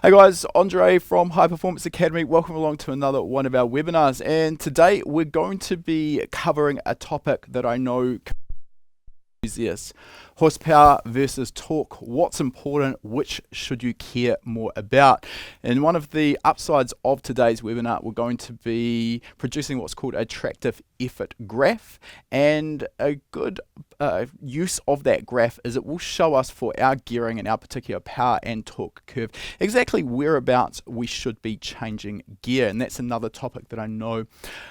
Hey guys, Andre from High Performance Academy. Welcome along to another one of our webinars. And today we're going to be covering a topic that I know is horsepower versus torque. What's important? Which should you care more about? And one of the upsides of today's webinar, we're going to be producing what's called a tractive effort graph, and a good use of that graph is it will show us for our gearing and our particular power and torque curve exactly whereabouts we should be changing gear. And that's another topic that I know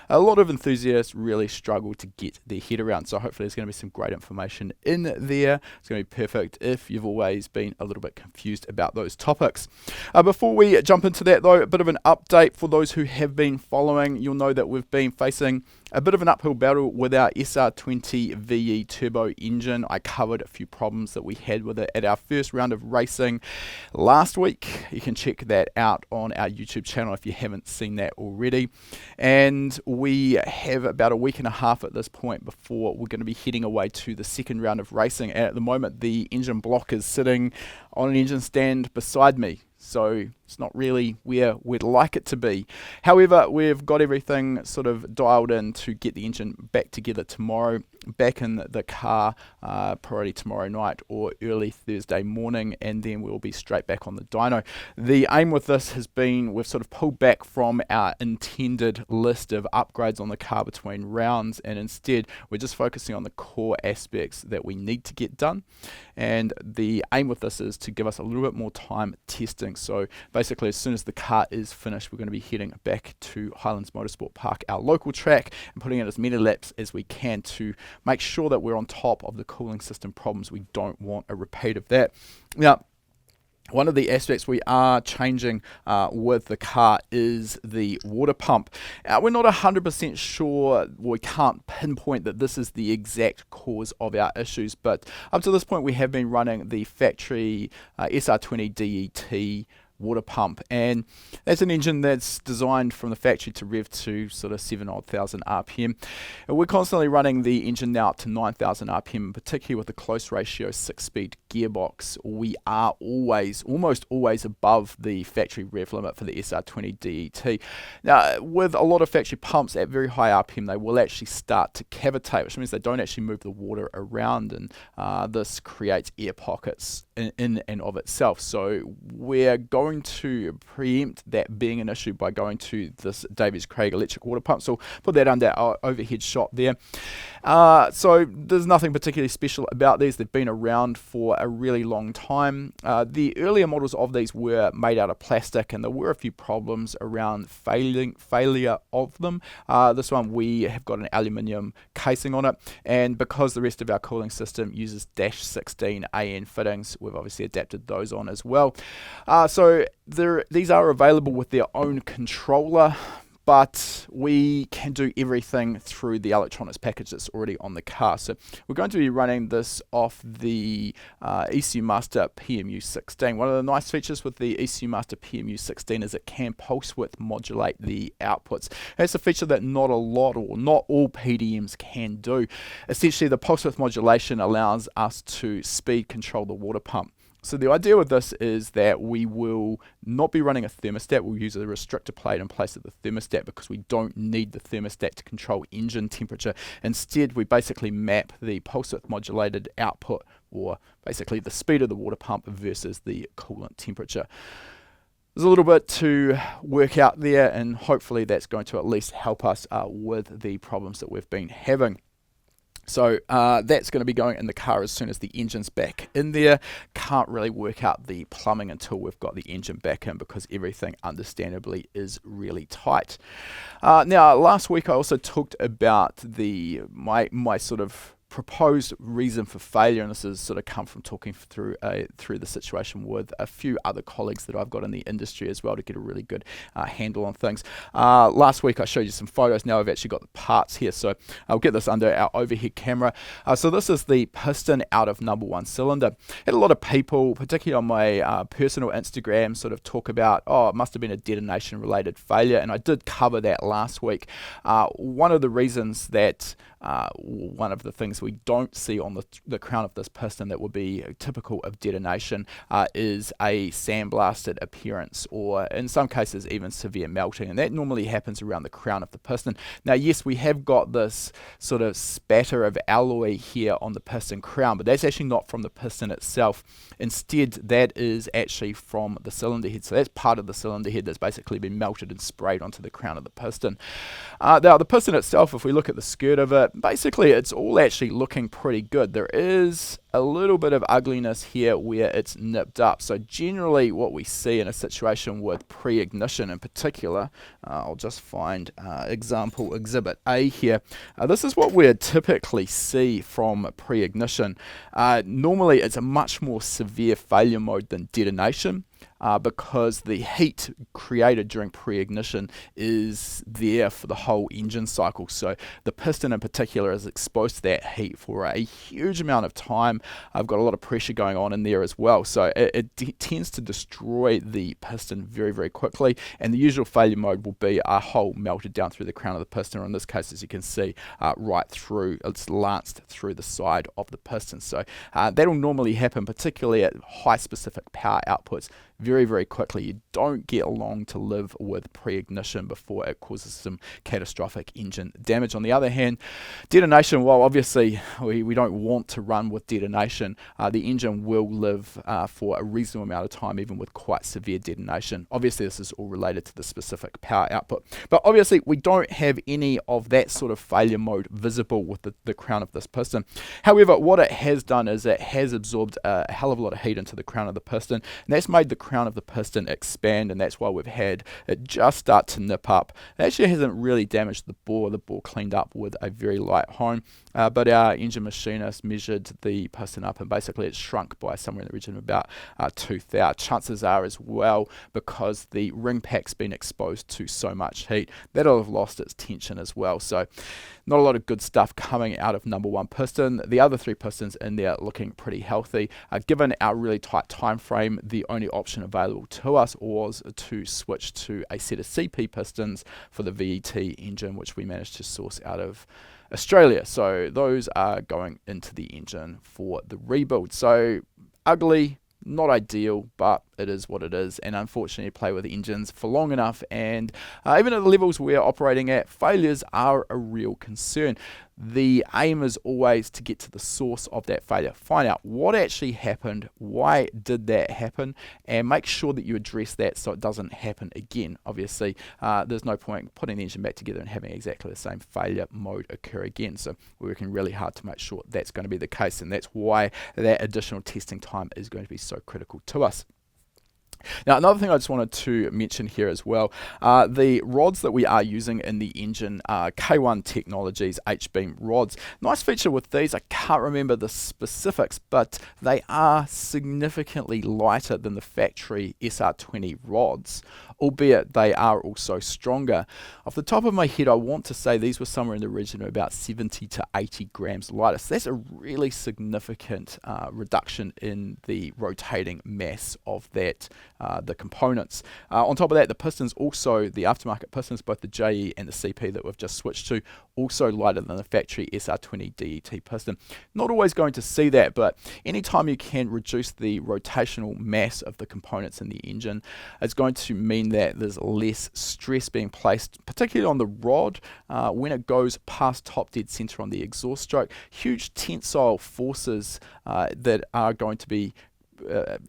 a lot of enthusiasts really struggle to get their head around. So hopefully there's going to be some great information in there. It's going to be perfect if you've always been a little bit confused about those topics. Before we jump into that though, a bit of an update for those who have been following. You'll know that we've been facing a bit of an uphill battle with our SR20 VE turbo engine. I covered a few problems that we had with it at our first round of racing last week. You can check that out on our YouTube channel if you haven't seen that already. And we have about a week and a half at this point before we're going to be heading away to the second round of racing. And at the moment, the engine block is sitting on an engine stand beside me. So it's not really where we'd like it to be. However, we've got everything sort of dialed in to get the engine back together tomorrow, back in the car, probably tomorrow night or early Thursday morning, and then we'll be straight back on the dyno. The aim with this has been, we've sort of pulled back from our intended list of upgrades on the car between rounds, and instead we're just focusing on the core aspects that we need to get done. And the aim with this is to give us a little bit more time testing. So basically, as soon as the car is finished, we're going to be heading back to Highlands Motorsport Park, our local track, and putting in as many laps as we can to make sure that we're on top of the cooling system problems. We don't want a repeat of that. Now, one of the aspects we are changing with the car is the water pump. We're not 100% sure, we can't pinpoint that this is the exact cause of our issues, but up to this point we have been running the factory SR20 DET water pump, and that's an engine that's designed from the factory to rev to sort of 7,000 RPM. And we're constantly running the engine now up to 9,000 RPM, particularly with the close ratio 6-speed gearbox. We are almost always above the factory rev limit for the SR20 DET. Now, with a lot of factory pumps at very high RPM, they will actually start to cavitate, which means they don't actually move the water around, and this creates air pockets in and of itself. So we're going to preempt that being an issue by going to this Davies Craig electric water pump. So put that under our overhead shot there. So there's nothing particularly special about these. They've been around for a really long time. The earlier models of these were made out of plastic, and there were a few problems around failure of them. This one, we have got an aluminium casing on it, and because the rest of our cooling system uses -16 AN fittings, we've obviously adapted those on as well. So these are available with their own controller, but we can do everything through the electronics package that's already on the car. So we're going to be running this off the Ecumaster PMU16. One of the nice features with the Ecumaster PMU16 is it can pulse width modulate the outputs. That's a feature that not all PDMs can do. Essentially, the pulse width modulation allows us to speed control the water pump. So the idea with this is that we will not be running a thermostat. We'll use a restrictor plate in place of the thermostat because we don't need the thermostat to control engine temperature. Instead, we basically map the pulse width modulated output, or basically the speed of the water pump versus the coolant temperature. There's a little bit to work out there, and hopefully that's going to at least help us with the problems that we've been having. So that's going to be going in the car as soon as the engine's back in there. Can't really work out the plumbing until we've got the engine back in, because everything understandably is really tight. Now, last week I also talked about my sort of proposed reason for failure, and this has sort of come from talking through the situation with a few other colleagues that I've got in the industry as well to get a really good handle on things. Last week I showed you some photos. Now I've actually got the parts here, so I'll get this under our overhead camera. So this is the piston out of number 1 cylinder. Had a lot of people, particularly on my personal Instagram, sort of talk about, oh, it must have been a detonation related failure, and I did cover that last week. One of the reasons that one of the things things we don't see on the crown of this piston that would be typical of detonation is a sandblasted appearance, or in some cases even severe melting, and that normally happens around the crown of the piston. Now yes, we have got this sort of spatter of alloy here on the piston crown, but that's actually not from the piston itself. Instead, that is actually from the cylinder head. So that's part of the cylinder head that's basically been melted and sprayed onto the crown of the piston. Now the piston itself, if we look at the skirt of it, basically it's all actually looking pretty good. There is a little bit of ugliness here where it's nipped up. So generally what we see in a situation with pre-ignition in particular, I'll just find example exhibit A here. This is what we typically see from pre-ignition. Normally it's a much more severe failure mode than detonation. Because the heat created during pre-ignition is there for the whole engine cycle. So the piston in particular is exposed to that heat for a huge amount of time. I've got a lot of pressure going on in there as well. So it tends to destroy the piston very, very quickly. And the usual failure mode will be a hole melted down through the crown of the piston, or in this case, as you can see, right through, it's lanced through the side of the piston. So that'll normally happen, particularly at high specific power outputs, very, very quickly. You don't get long to live with pre-ignition before it causes some catastrophic engine damage. On the other hand, detonation, well, obviously we don't want to run with detonation. The engine will live for a reasonable amount of time, even with quite severe detonation. Obviously, this is all related to the specific power output. But obviously, we don't have any of that sort of failure mode visible with the crown of this piston. However, what it has done is it has absorbed a hell of a lot of heat into the crown of the piston, and that's made the crown of the piston expand, and that's why we've had it just start to nip up. It actually hasn't really damaged the bore cleaned up with a very light hone, but our engine machinist measured the piston up, and basically it's shrunk by somewhere in the region of about 2 thou. Chances are as well, because the ring pack's been exposed to so much heat, that'll have lost its tension as well. So not a lot of good stuff coming out of number one piston. The other 3 pistons in there looking pretty healthy. Given our really tight time frame, the only option available to us was to switch to a set of CP pistons for the VET engine, which we managed to source out of Australia. So those are going into the engine for the rebuild. So ugly, not ideal, but it is what it is, and unfortunately you play with engines for long enough, and even at the levels we're operating at, failures are a real concern. The aim is always to get to the source of that failure, find out what actually happened, why did that happen, and make sure that you address that so it doesn't happen again. Obviously, there's no point putting the engine back together and having exactly the same failure mode occur again. So we're working really hard to make sure that's going to be the case, and that's why that additional testing time is going to be so critical to us. Now, another thing I just wanted to mention here as well, the rods that we are using in the engine are K1 Technologies H-beam rods. Nice feature with these, I can't remember the specifics, but they are significantly lighter than the factory SR20 rods, albeit they are also stronger. Off the top of my head, I want to say these were somewhere in the region of about 70 to 80 grams lighter. So that's a really significant reduction in the rotating mass of that the components. On top of that, the pistons also, the aftermarket pistons, both the JE and the CP that we've just switched to, also lighter than the factory SR20 DET piston. Not always going to see that, but anytime you can reduce the rotational mass of the components in the engine, it's going to mean that there's less stress being placed, particularly on the rod when it goes past top dead center on the exhaust stroke. Huge tensile forces that are going to be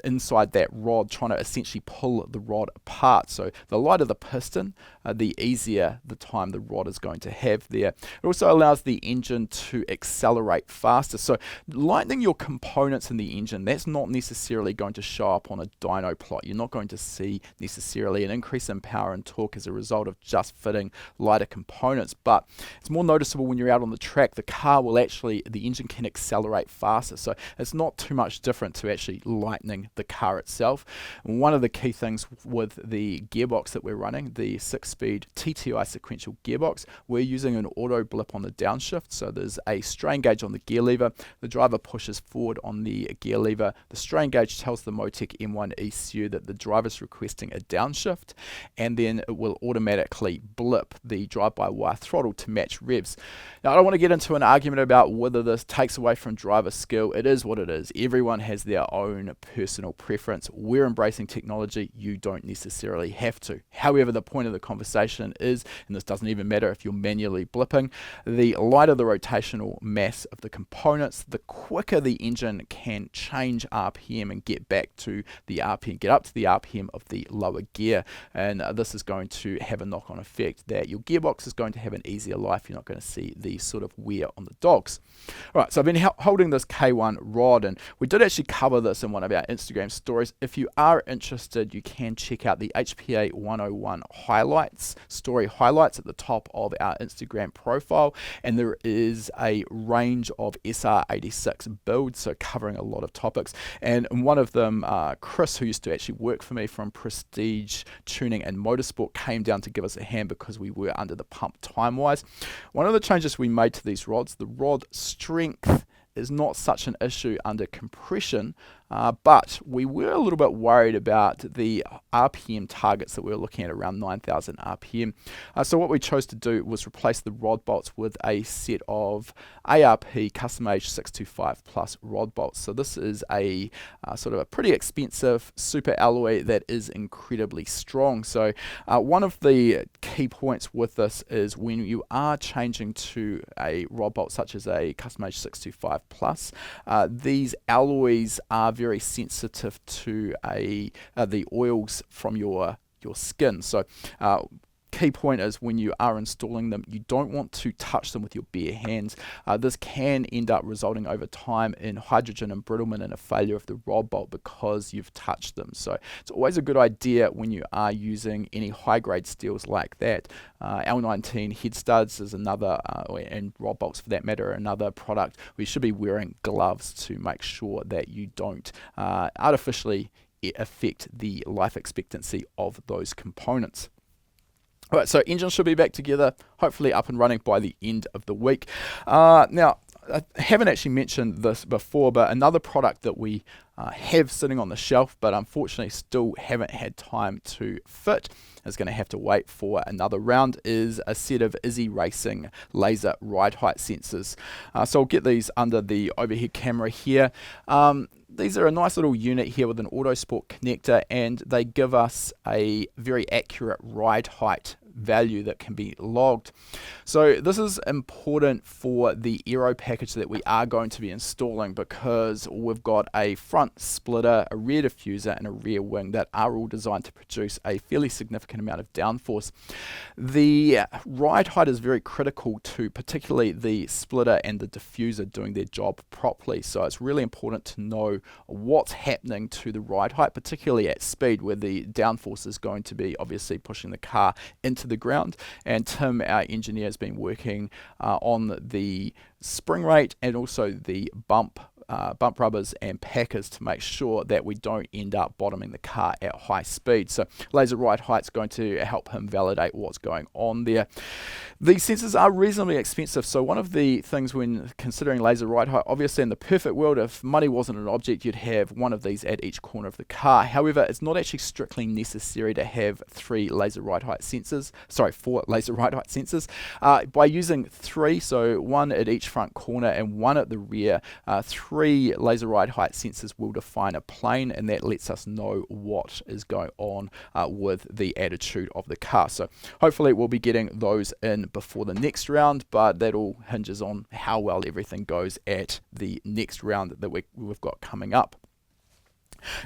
inside that rod, trying to essentially pull the rod apart. So the lighter the piston, the easier the time the rod is going to have there. It also allows the engine to accelerate faster. So lightening your components in the engine, that's not necessarily going to show up on a dyno plot. You're not going to see necessarily an increase in power and torque as a result of just fitting lighter components, but it's more noticeable when you're out on the track. The car will actually, the engine can accelerate faster. So it's not too much different to actually lightening the car itself. And one of the key things with the gearbox that we're running, the 6-speed TTI sequential gearbox, we're using an auto blip on the downshift. So there's a strain gauge on the gear lever. The driver pushes forward on the gear lever. The strain gauge tells the MoTeC M150 ECU that the driver's requesting a downshift, and then it will automatically blip the drive-by-wire throttle to match revs. Now, I don't want to get into an argument about whether this takes away from driver skill. It is what it is. Everyone has their own personal preference. We're embracing technology. You don't necessarily have to. However, the point of the conversation is, and this doesn't even matter if you're manually blipping, the lighter the rotational mass of the components, the quicker the engine can change RPM and get back to the RPM, get up to the RPM of the lower gear. And this is going to have a knock-on effect that your gearbox is going to have an easier life. You're not going to see the sort of wear on the dogs. All right, so I've been holding this K1 rod, and we did actually cover this in one of our Instagram stories. If you are interested, you can check out the HPA 101 highlights, story highlights at the top of our Instagram profile, and there is a range of SR86 builds, so covering a lot of topics. And one of them, Chris, who used to actually work for me from Prestige Tuning and Motorsport, came down to give us a hand because we were under the pump time-wise. One of the changes we made to these rods, the rod strength is not such an issue under compression, but we were a little bit worried about the RPM targets that we were looking at around 9,000 RPM. So what we chose to do was replace the rod bolts with a set of ARP custom age 625 plus rod bolts. So this is a sort of a pretty expensive super alloy that is incredibly strong. So one of the key points with this is when you are changing to a rod bolt such as a custom age 625 plus, these alloys are very sensitive to the oils from your skin. So key point is when you are installing them, you don't want to touch them with your bare hands. This can end up resulting over time in hydrogen embrittlement and a failure of the rod bolt because you've touched them. So it's always a good idea when you are using any high-grade steels like that. L19 head studs is another, and rod bolts for that matter, are another product. We should be wearing gloves to make sure that you don't artificially affect the life expectancy of those components. All right, so engine should be back together, hopefully up and running by the end of the week. Now, I haven't actually mentioned this before, but another product that we have sitting on the shelf, but unfortunately still haven't had time to fit, is going to have to wait for another round, is a set of Izze Racing laser ride height sensors. So I'll get these under the overhead camera here. These are a nice little unit here with an Autosport connector, and they give us a very accurate ride height value that can be logged. So this is important for the aero package that we are going to be installing, because we've got a front splitter, a rear diffuser and a rear wing that are all designed to produce a fairly significant amount of downforce. The ride height is very critical to particularly the splitter and the diffuser doing their job properly, so it's really important to know what's happening to the ride height, particularly at speed where the downforce is going to be obviously pushing the car into the ground. And Tim, our engineer, has been working on the spring rate and also the bump rubbers and packers to make sure that we don't end up bottoming the car at high speed. So laser ride height is going to help him validate what's going on there. These sensors are reasonably expensive, so one of the things when considering laser ride height, obviously in the perfect world, if money wasn't an object, you'd have one of these at each corner of the car. However, it's not actually strictly necessary to have 4 laser ride height sensors. By using 3, so 1 at each front corner and 1 at the rear, 3 laser ride height sensors will define a plane, and that lets us know what is going on with the attitude of the car. So hopefully we'll be getting those in before the next round, but that all hinges on how well everything goes at the next round that we've got coming up.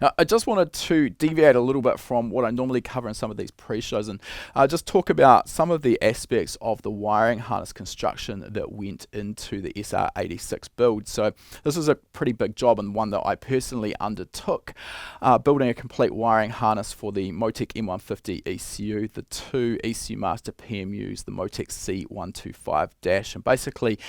Now, I just wanted to deviate a little bit from what I normally cover in some of these pre-shows and just talk about some of the aspects of the wiring harness construction that went into the SR86 build. So this was a pretty big job and one that I personally undertook, building a complete wiring harness for the MoTeC M150 ECU, the 2 Ecumaster PMUs, the MoTeC C125 dash, and basically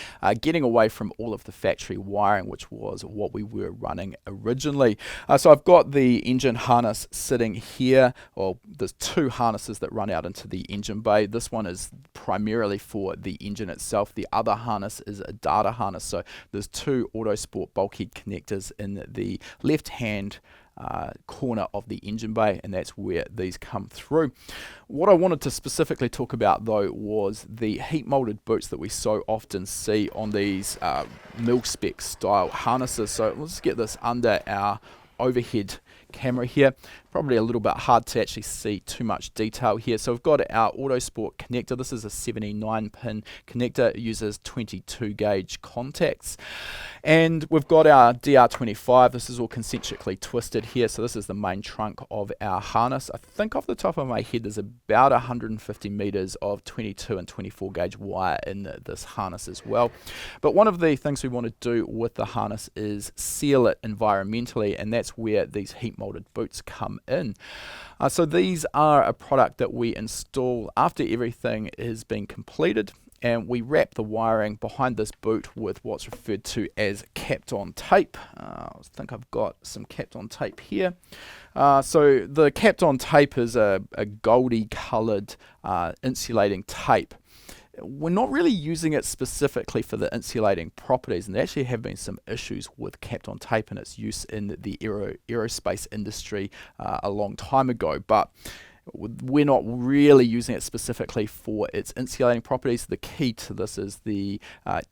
getting away from all of the factory wiring, which was what we were running originally. So I've got the engine harness sitting here. Well, there's two harnesses that run out into the engine bay. This one is primarily for the engine itself. The other harness is a data harness. So there's two Autosport bulkhead connectors in the left hand corner of the engine bay, and that's where these come through. What I wanted to specifically talk about though was the heat molded boots that we so often see on these mil-spec style harnesses. So let's get this under our overhead camera here. Probably a little bit hard to actually see too much detail here. So we've got our Autosport connector. This is a 79 pin connector. It uses 22 gauge contacts. And we've got our DR25. This is all concentrically twisted here. So this is the main trunk of our harness. I think off the top of my head there's about 150 meters of 22 and 24 gauge wire in this harness as well. But one of the things we want to do with the harness is seal it environmentally, and that's where these heat molded boots come in. So these are a product that we install after everything is being completed, and we wrap the wiring behind this boot with what's referred to as Kapton tape. I think I've got some Kapton tape here. So the Kapton tape is a goldy coloured insulating tape. We're not really using it specifically for the insulating properties, and there actually have been some issues with Kapton tape and its use in the aerospace industry a long time ago, but we're not really using it specifically for its insulating properties. The key to this is the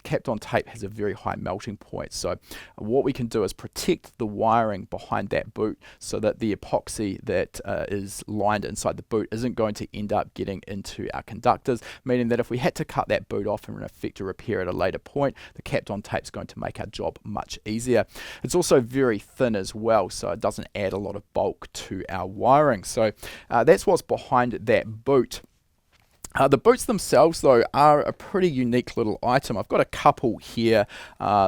Kapton tape has a very high melting point. So what we can do is protect the wiring behind that boot so that the epoxy that is lined inside the boot isn't going to end up getting into our conductors, meaning that if we had to cut that boot off and effect a repair at a later point, the Kapton tape is going to make our job much easier. It's also very thin as well, so it doesn't add a lot of bulk to our wiring. So that's what's behind that boot. The boots themselves though are a pretty unique little item. I've got a couple here.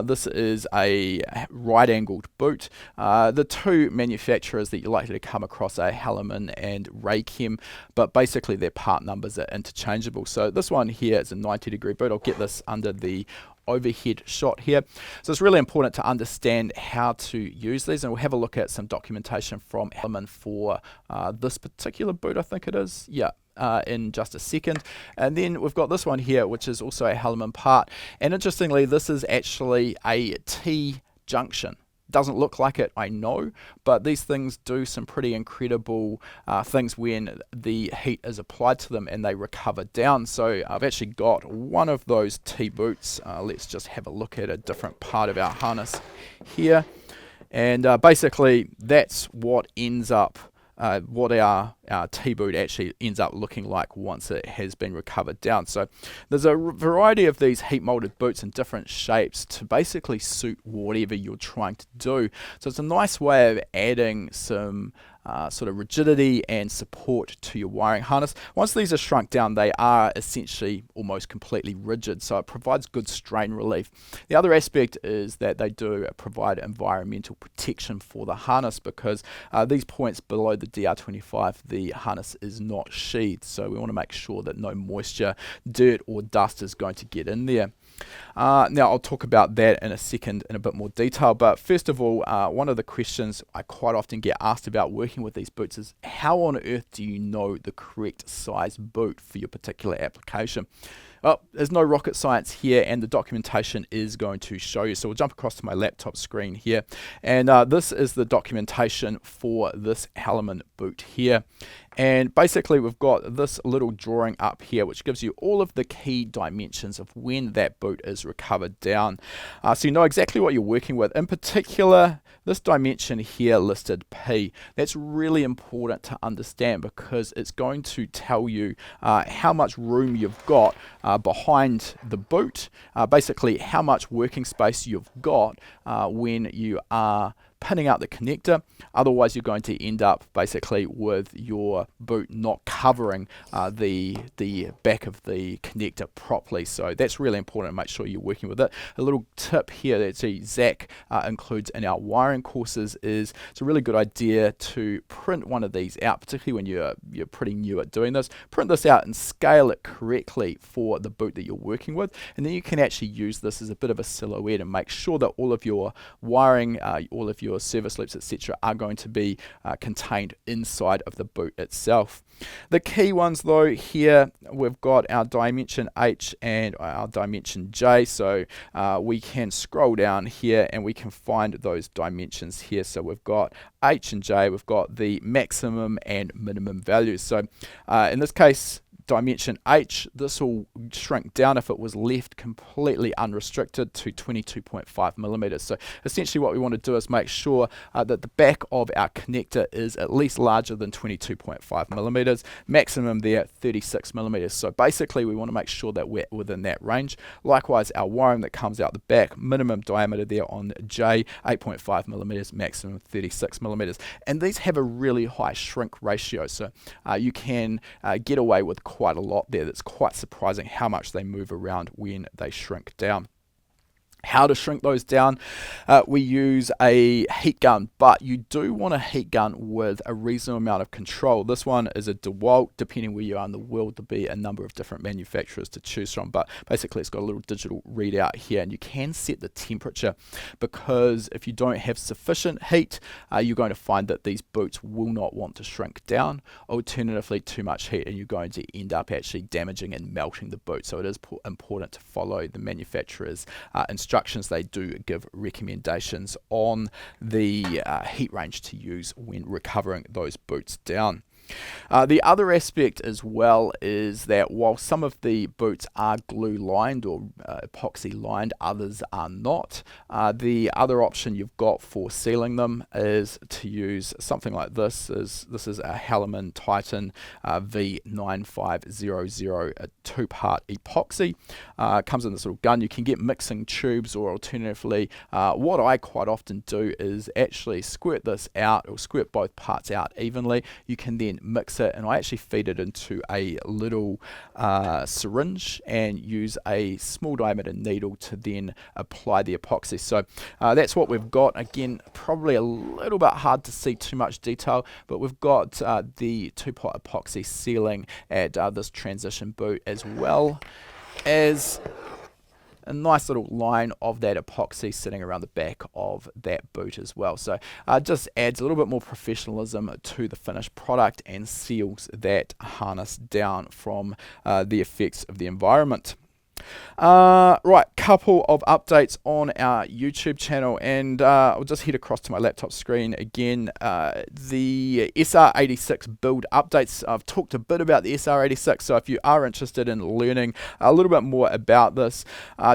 This is a right angled boot. The two manufacturers that you're likely to come across are Hellermann and Raychem, but basically their part numbers are interchangeable. So this one here is a 90-degree boot. I'll get this under the overhead shot here. So it's really important to understand how to use these, and we'll have a look at some documentation from Hellermann for this particular boot, I think it is. Yeah. In just a second. And then we've got this one here, which is also a Hellermann part, and interestingly this is actually a T junction. Doesn't look like it, I know, but these things do some pretty incredible things when the heat is applied to them and they recover down. So I've actually got one of those T boots. Let's just have a look at a different part of our harness here, and basically that's what ends up what our T-boot actually ends up looking like once it has been recovered down. So there's a variety of these heat molded boots in different shapes to basically suit whatever you're trying to do. So it's a nice way of adding some sort of rigidity and support to your wiring harness. Once these are shrunk down, they are essentially almost completely rigid, so it provides good strain relief. The other aspect is that they do provide environmental protection for the harness, because these points below the DR25, the harness is not sheathed, so we want to make sure that no moisture, dirt or dust is going to get in there. Now I'll talk about that in a second in a bit more detail, but first of all, one of the questions I quite often get asked about working with these boots is how on earth do you know the correct size boot for your particular application? Well, there's no rocket science here, and the documentation is going to show you. So we'll jump across to my laptop screen here, and this is the documentation for this Hellermann boot here. And basically we've got this little drawing up here which gives you all of the key dimensions of when that boot is recovered down. So you know exactly what you're working with. In particular, this dimension here listed P. That's really important to understand, because it's going to tell you how much room you've got behind the boot, basically how much working space you've got when you are pinning out the connector. Otherwise you're going to end up basically with your boot not covering the back of the connector properly. So that's really important to make sure you're working with it. A little tip here that Zach includes in our wiring courses is it's a really good idea to print one of these out, particularly when you're pretty new at doing this. Print this out and scale it correctly for the boot that you're working with, and then you can actually use this as a bit of a silhouette and make sure that all of your wiring, all of your your service loops, etc., are going to be contained inside of the boot itself. The key ones though, here we've got our dimension H and our dimension J, so we can scroll down here and we can find those dimensions here. So we've got H and J, we've got the maximum and minimum values. So in this case, dimension H, this will shrink down if it was left completely unrestricted to 22.5 millimeters. So essentially what we want to do is make sure that the back of our connector is at least larger than 22.5 millimeters, maximum there 36 millimeters. So basically we want to make sure that we're within that range. Likewise, our wiring that comes out the back, minimum diameter there on J, 8.5 millimeters, maximum 36 millimeters. And these have a really high shrink ratio, so you can get away with quite a lot there. That's quite surprising how much they move around when they shrink down. How to shrink those down? We use a heat gun, but you do want a heat gun with a reasonable amount of control. This one is a DeWalt, depending where you are in the world, there'll be a number of different manufacturers to choose from, but basically it's got a little digital readout here, and you can set the temperature, because if you don't have sufficient heat, you're going to find that these boots will not want to shrink down. Alternatively, too much heat and you're going to end up actually damaging and melting the boot. So it is important to follow the manufacturer's instructions. They do give recommendations on the heat range to use when recovering those boots down. The other aspect as well is that while some of the boots are glue lined or epoxy lined, others are not. The other option you've got for sealing them is to use something like this. This is a HellermannTyton V9500, a 2-part epoxy. Comes in this little gun. You can get mixing tubes, or alternatively, what I quite often do is actually squirt this out, or squirt both parts out evenly. You can then mix it, and I actually feed it into a little syringe and use a small diameter needle to then apply the epoxy. So that's what we've got. Again, probably a little bit hard to see too much detail, but we've got the 2-pot epoxy sealing at this transition boot, as well as a nice little line of that epoxy sitting around the back of that boot as well. So just adds a little bit more professionalism to the finished product and seals that harness down from the effects of the environment. Right, couple of updates on our YouTube channel, and I'll just head across to my laptop screen again. The SR86 build updates. I've talked a bit about the SR86, so if you are interested in learning a little bit more about this,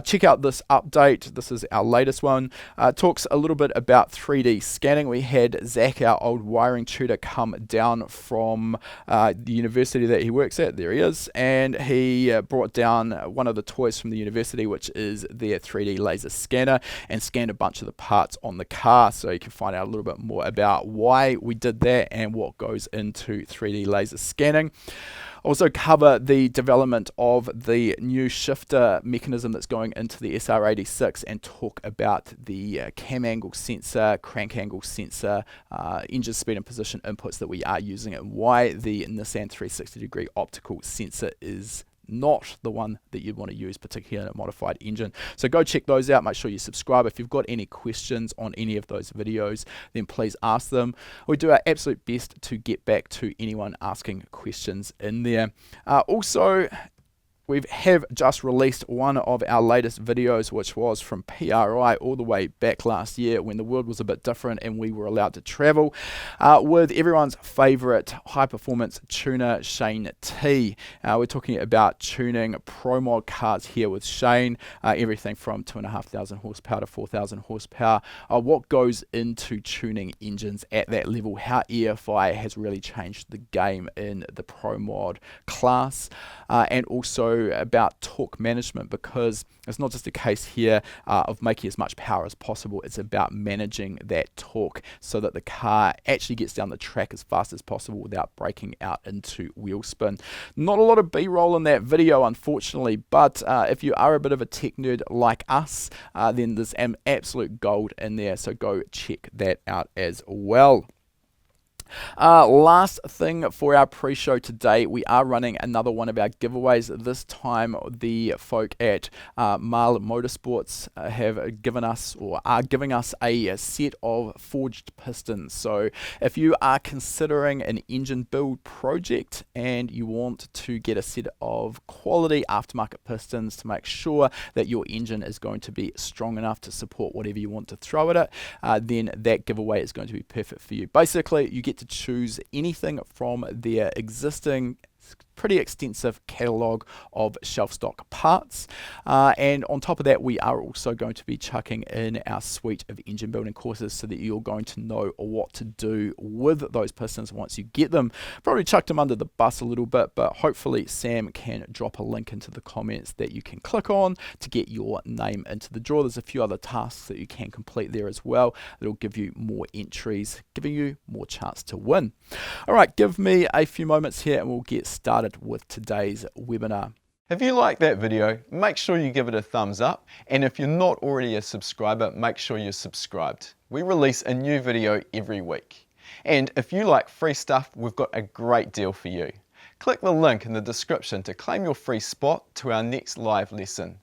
check out this update. This is our latest one. Talks a little bit about 3D scanning. We had Zach, our old wiring tutor, come down from the university that he works at. There he is, and he brought down one of the toys from the university, which is their 3D laser scanner, and scanned a bunch of the parts on the car, so you can find out a little bit more about why we did that and what goes into 3D laser scanning. Also cover the development of the new shifter mechanism that's going into the SR86, and talk about the cam angle sensor, crank angle sensor, engine speed and position inputs that we are using, and why the Nissan 360-degree optical sensor is not the one that you'd want to use, particularly in a modified engine. So go check those out. Make sure you subscribe. If you've got any questions on any of those videos, then please ask them. We do our absolute best to get back to anyone asking questions in there. Also, we have just released one of our latest videos, which was from PRI all the way back last year, when the world was a bit different and we were allowed to travel, with everyone's favourite high-performance tuner, Shane T. We're talking about tuning Pro Mod cars here with Shane, everything from 2,500 horsepower to 4,000 horsepower. What goes into tuning engines at that level, how EFI has really changed the game in the Pro Mod class, and also about torque management, because it's not just a case here of making as much power as possible. It's about managing that torque so that the car actually gets down the track as fast as possible without breaking out into wheel spin. Not a lot of B-roll in that video, unfortunately, but if you are a bit of a tech nerd like us, then there's absolute gold in there, so go check that out as well. Last thing for our pre-show today, we are running another one of our giveaways. This time the folk at Mahle Motorsports have given us, or are giving us, a set of forged pistons. So if you are considering an engine build project and you want to get a set of quality aftermarket pistons to make sure that your engine is going to be strong enough to support whatever you want to throw at it, then that giveaway is going to be perfect for you. Basically, you get to choose anything from their existing pretty extensive catalogue of shelf stock parts, and on top of that we are also going to be chucking in our suite of engine building courses so that you're going to know what to do with those pistons once you get them. Probably chucked them under the bus a little bit, but hopefully Sam can drop a link into the comments that you can click on to get your name into the draw. There's a few other tasks that you can complete there as well that'll give you more entries, giving you more chance to win. Alright, give me a few moments here and we'll get started with today's webinar. If you like that video, make sure you give it a thumbs up, and if you're not already a subscriber, make sure you're subscribed. We release a new video every week. And if you like free stuff, we've got a great deal for you. Click the link in the description to claim your free spot to our next live lesson.